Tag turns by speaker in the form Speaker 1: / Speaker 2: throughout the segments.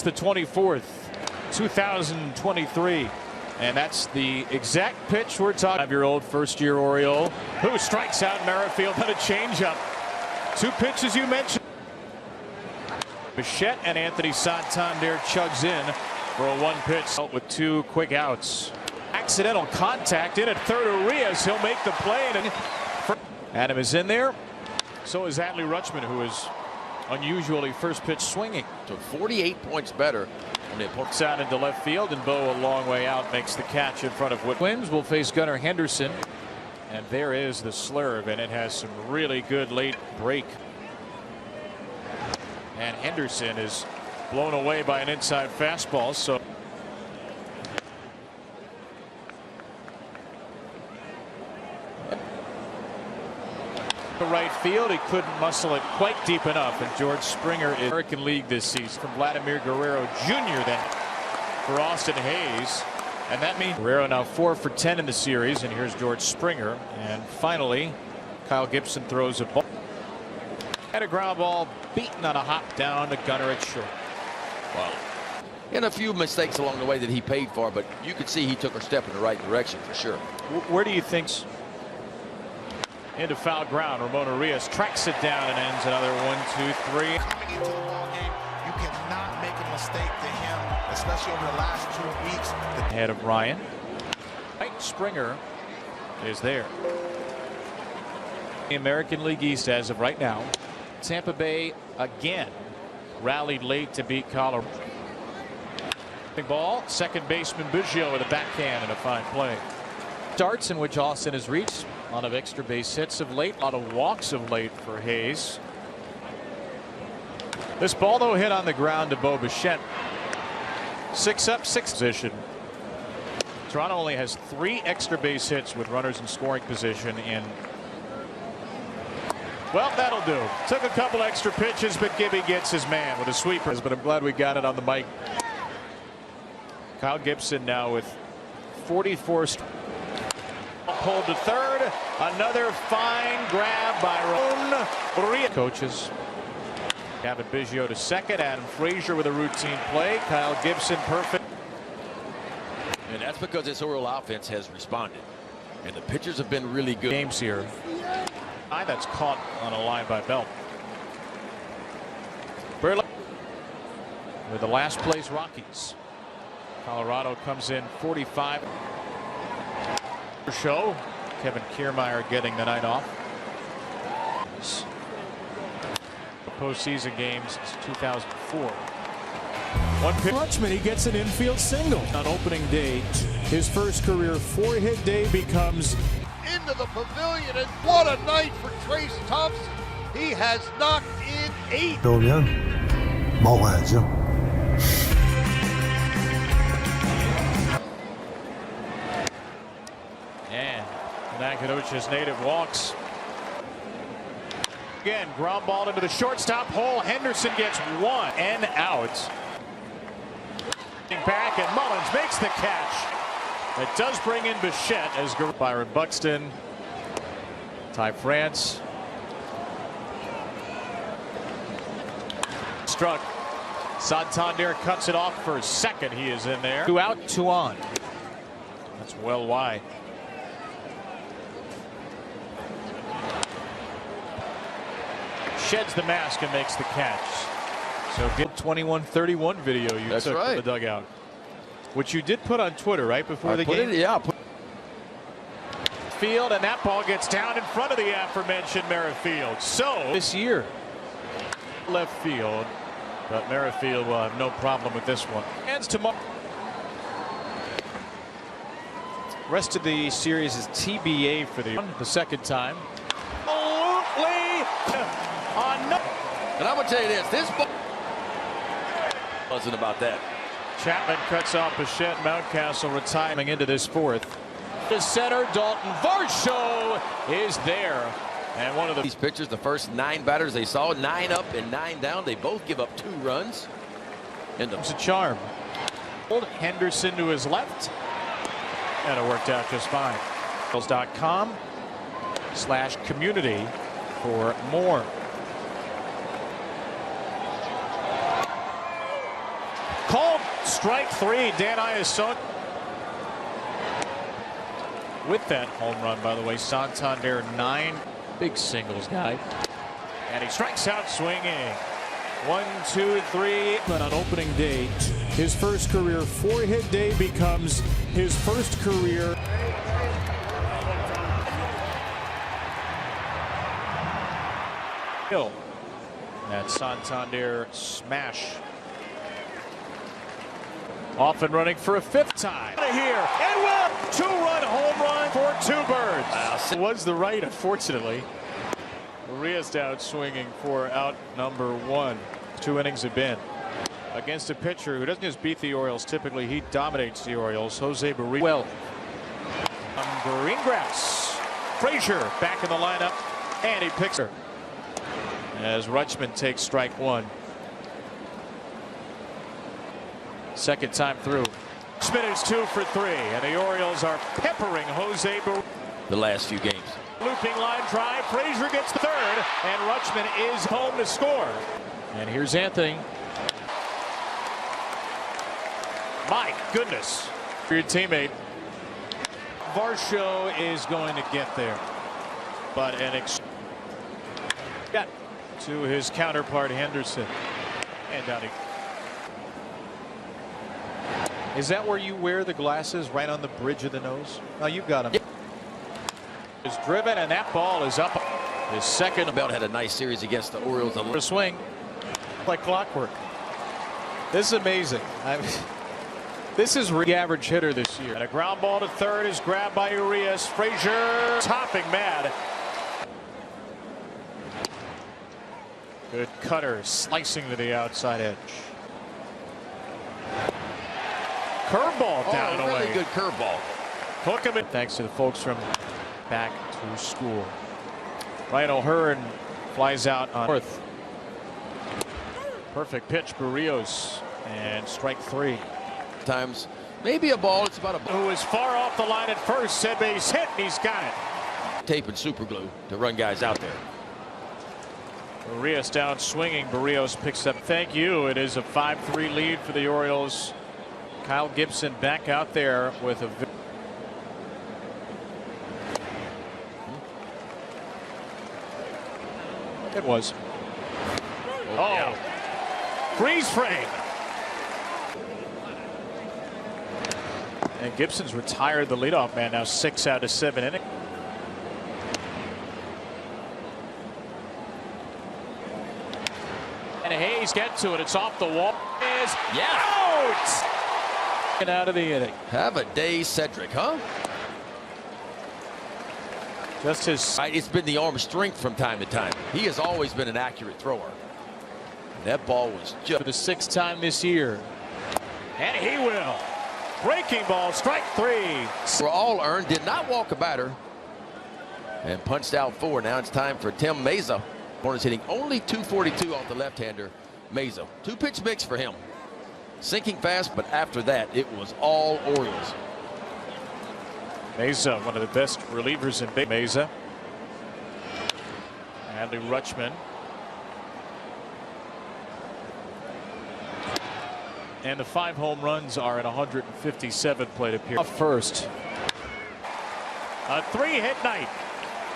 Speaker 1: the 24th, 2023. And that's the exact pitch we're talking. 5-year-old first-year Oriole who strikes out Merrifield on a changeup. Two pitches you mentioned. Bichette and Anthony Santander chugs in for a one-pitch with two quick outs. Accidental contact in at third. Arias, he'll make the play. And Adam is in there. So is Adley Rutschman, who is unusually first pitch swinging.
Speaker 2: Took 48 points better.
Speaker 1: It's out into left field, and Bo, a long way out, makes the catch in front of Whit. Twins will face Gunnar Henderson, and there is the slurve, and it has some really good late break. And Henderson is blown away by an inside fastball. So the right field, he couldn't muscle it quite deep enough, and George Springer in American League this season from Vladimir Guerrero Jr. then for Austin Hayes, and that means Guerrero now 4 for 10 in the series. And here's George Springer, and finally Kyle Gibson throws a ball. Had a ground ball beaten on a hop down to Gunnar at short.
Speaker 2: Wow. And a few mistakes along the way that he paid for, but you could see he took a step in the right direction for sure.
Speaker 1: Where do you think? Into foul ground. Ramon Arias tracks it down and ends another 1, 2, 3.
Speaker 3: Coming into the ball game, you cannot make a mistake to him, especially over the last 2 weeks.
Speaker 1: Ahead of Ryan. Right, Springer is there. The American League East as of right now. Tampa Bay again rallied late to beat Colorado. Big ball, second baseman Biggio with a backhand and a fine play. Starts in which Austin has reached. A lot of extra base hits of late, a lot of walks of late for Hayes. This ball, though, hit on the ground to Bo Bichette. 6 up, 6 position. Toronto only has 3 extra base hits with runners in scoring position. And well, that'll do. Took a couple extra pitches, but Gibby gets his man with a sweeper. But I'm glad we got it on the mic. Kyle Gibson now with 44. Pulled to third. Another fine grab by Ramon Arias. Coaches. Gavin Biggio to second. Adam Frazier with a routine play. Kyle Gibson perfect.
Speaker 2: And that's because this Oriole offense has responded. And the pitchers have been really good.
Speaker 1: Games here. That's caught on a line by Belt. With the last place Rockies. Colorado comes in 45. Show. Kevin Kiermaier getting the night off. Postseason games since 2004. One pitch.
Speaker 4: Rutschman, he gets an infield single on opening day. His first career 4-hit day becomes
Speaker 5: into the pavilion, and what a night for Trace Thompson. He has knocked in 8.
Speaker 6: 오면 먹어야죠.
Speaker 1: Nacogdoches native walks. Again, ground ball into the shortstop hole. Henderson gets 1 and out. Back, and Mullins makes the catch. It does bring in Bichette as Byron Buxton. Ty France. Struck. Santander cuts it off for second. He is in there. 2 out, 2 on. That's well wide. Sheds the mask and makes the catch. So good 21-31 video you took from the dugout, which you did put on Twitter right before the game. Field, and that ball gets down in front of the aforementioned Merrifield. So this year, left field, but Merrifield will have no problem with this one. Hands to rest of the series is TBA for the second time.
Speaker 2: And I'm going to tell you this ball wasn't about that.
Speaker 1: Chapman cuts off Bichette. Mountcastle retiring into this 4th. The center, Dalton Varsho is there. And one of
Speaker 2: these pitchers, the first 9 batters they saw, 9 up and 9 down. They both give up 2 runs.
Speaker 1: It's a charm. Henderson to his left. And it worked out just fine. .com/community for more. Called strike three. Dan Iasone. With that home run, by the way, Santander 9. Big singles guy. And he strikes out swinging. 1, 2, 3.
Speaker 4: But on opening day, his first career 4-hit day becomes his first career.
Speaker 1: Hill. That Santander smash. Off and running for a 5th time. Here and well, 2-run home run for 2 birds. It was the right, unfortunately. Urias down swinging for out number 1. 2 innings have been against a pitcher who doesn't just beat the Orioles. Typically, he dominates the Orioles. Jose Barrios. Well, green grass. Frazier back in the lineup, and he picks her as Rutschman takes strike 1. Second time through. Rutschman is 2 for 3, and the Orioles are peppering Jose Barrios.
Speaker 2: The last few games.
Speaker 1: Looping line drive. Frazier gets the 3rd, and Rutschman is home to score. And here's Anthony. My goodness. For your teammate. Varsho is going to get there. But got to his counterpart Henderson. And down he. Is that where you wear the glasses, right on the bridge of the nose? Oh, you've got them. Yep. Is driven, and that ball is up. His second.
Speaker 2: Belt had a nice series against the Orioles.
Speaker 1: A swing like clockwork. This is amazing. This is the average hitter this year. And a ground ball to 3rd is grabbed by Urias. Frazier topping mad. Good cutter slicing to the outside edge. Curveball down and away.
Speaker 2: Really good curveball.
Speaker 1: Hook him in. Thanks to the folks from back to school. Ryan O'Hearn flies out on 4th. Perfect pitch, Barrios, and strike 3.
Speaker 2: Times maybe a ball. It's about a ball.
Speaker 1: Who is far off the line at first. Said base hit, and he's got it.
Speaker 2: Tape and super glue to run guys out there.
Speaker 1: Urias down swinging. Barrios picks up. Thank you. It is a 5-3 lead for the Orioles. Kyle Gibson back out there with a. It was. Oh. Freeze frame. And Gibson's retired the leadoff man now 6 out of 7 innings. And Hayes gets to it. It's off the wall. Is out. And out of the inning.
Speaker 2: Have a day, Cedric, huh?
Speaker 1: Just his.
Speaker 2: It's been the arm strength from time to time. He has always been an accurate thrower. That ball was just
Speaker 1: for the 6th time this year. And he will. Breaking ball, strike 3.
Speaker 2: Were all earned, did not walk a batter. And punched out 4. Now it's time for Tim Meza. Opponent's hitting only 242 off the left-hander. Meza. 2-pitch mix for him. Sinking fast, but after that, it was all Orioles.
Speaker 1: Meza, one of the best relievers in big. Meza. Adley Rutschman. And the 5 home runs are at 157 plate appearances. First. A 3-hit night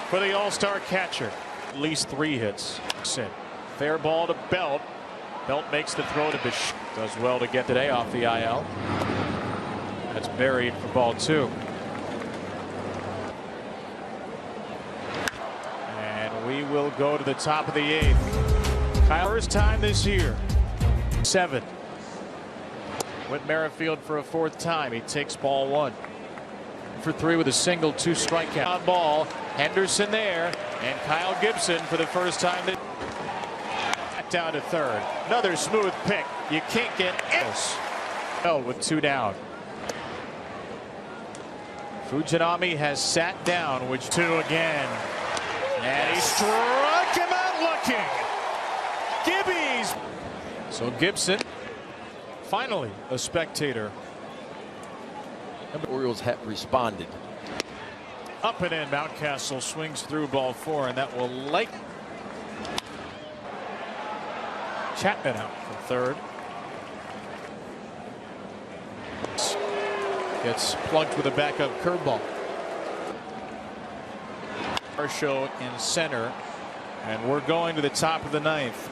Speaker 1: for the All-Star catcher. At least 3 hits. Fair ball to Belt. Belt makes the throw to Bish. Does well to get today off the IL. That's buried for ball 2. And we will go to the top of the 8th. Kyler's time this year. 7. With Merrifield for a 4th time. He takes ball 1. For 3 with a single, 2 strikeout. On ball. Henderson there. And Kyle Gibson for the first time. Down to 3rd. Another smooth pick. You can't get else. Oh, with 2 down. Fujinami has sat down, which 2 again. And he struck him out looking. Gibbies. So Gibson, finally a spectator.
Speaker 2: The Orioles have responded.
Speaker 1: Up and in. Mountcastle swings through ball 4, and that will like. Chapman out from 3rd. Gets plunked with a backup curveball. Our show in center, and we're going to the top of the ninth.